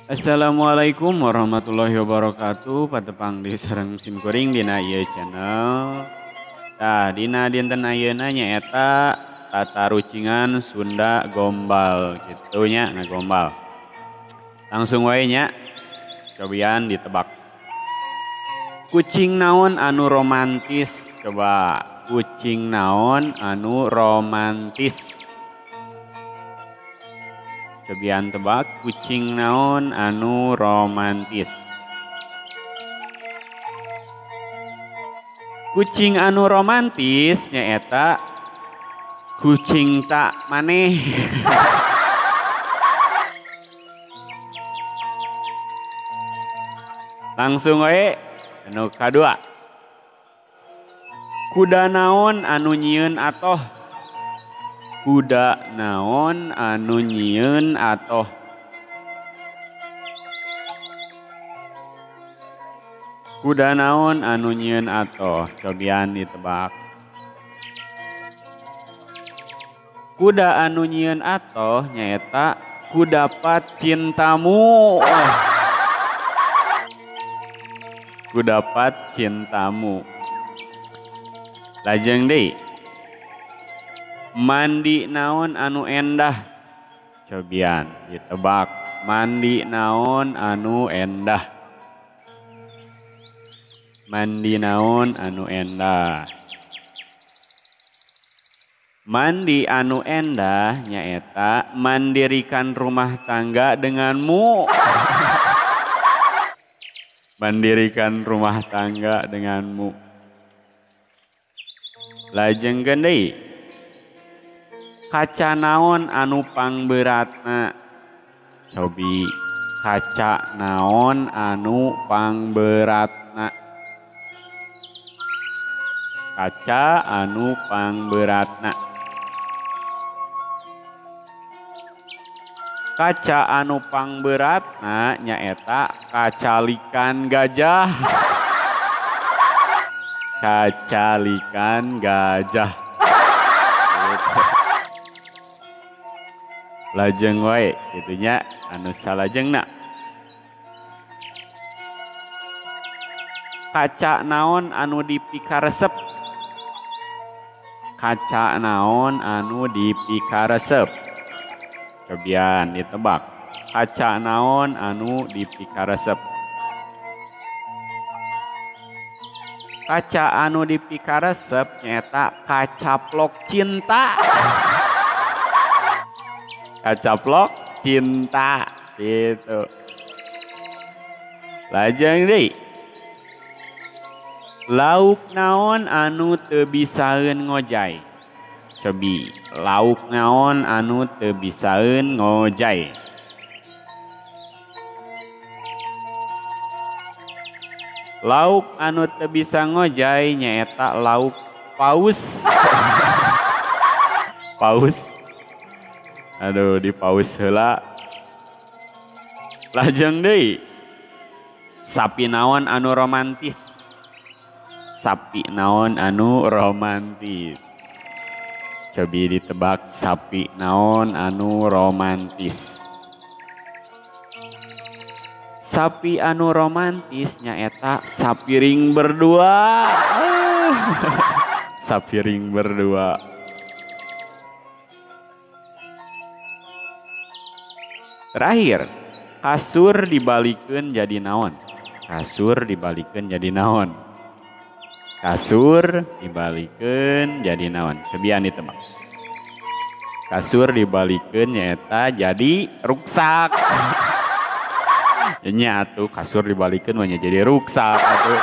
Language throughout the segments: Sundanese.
Assalamualaikum warahmatullahi wabarakatuh. Patepang di sareng simkuring dina ieu channel. Tah dina dinten ayeuna nyaeta tata rucingan Sunda Gombal kitu nya ngagombal. Langsung wae nya cobian ditebak. Kucing naon anu romantis coba. Kucing naon anu romantis. Cobian tebak kucing naon anu romantis. Kucing anu romantis nyaeta kucing tak maneh. Langsung we anu kadua. Kuda naon anu nyieun atoh. Kuda naon anu nyieun atoh. Kuda naon anu nyieun atoh. Cobian ditebak. Kuda anu nyieun atoh nyaeta kudapat cintamu. Kudapat cintamu. Lajeng deui. Mandi naon anu endah. Cobian ditebak. Mandi naon anu endah. Mandi naon anu endah. Mandi anu endah nyaeta mandirikan rumah tangga denganmu. Mandirikan rumah tangga denganmu. Lajeng deui. Kaca naon anu pangberatna. Cobi kaca naon anu pangberatna. Kaca anu pangberatna. Kaca anu pangberatna nyaeta kacalikan gajah. Kacalikan gajah. Lajeng wae itunya anu salajengna. Kaca naon anu dipikaresep. Kaca naon anu dipikaresep. Cobian ditebak. Kaca naon anu dipikaresep. Kaca anu dipikaresep nyata kacaplok cinta. Kacaplok cinta gitu. Lajeng deui. Lauk naon anu teu bisaeun ngojay. Cobi lauk naon anu teu bisaeun ngojay. Lauk anu teu bisa ngojay nyaeta lauk paus. Paus. Aduh dipaus heula. Lajeng deui. Sapi naon anu romantis. Sapi naon anu romantis. Cobi ditebak sapi naon anu romantis. Sapi anu romantis nyaeta sapiring berdua. Sapiring berdua. Terakhir, kasur dibalikeun jadi naon? Kasur dibalikeun jadi naon? Kasur dibalikeun jadi naon? Cobian ditebak. Kasur dibalikeun nyaeta jadi ruksak. Nya atuh kasur dibalikeun mah jadi ruksak atuh.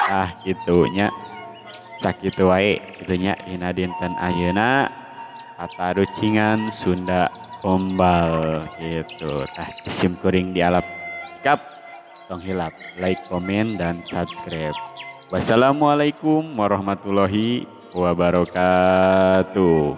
Ah kitu nya. Sakitu wae kitu nya dina dinten ayeuna tata rucingan Sunda Gombal gitu. Tah simkuring dialap kap tong hilap like, komen dan subscribe. Wassalamualaikum warahmatullahi wabarakatuh.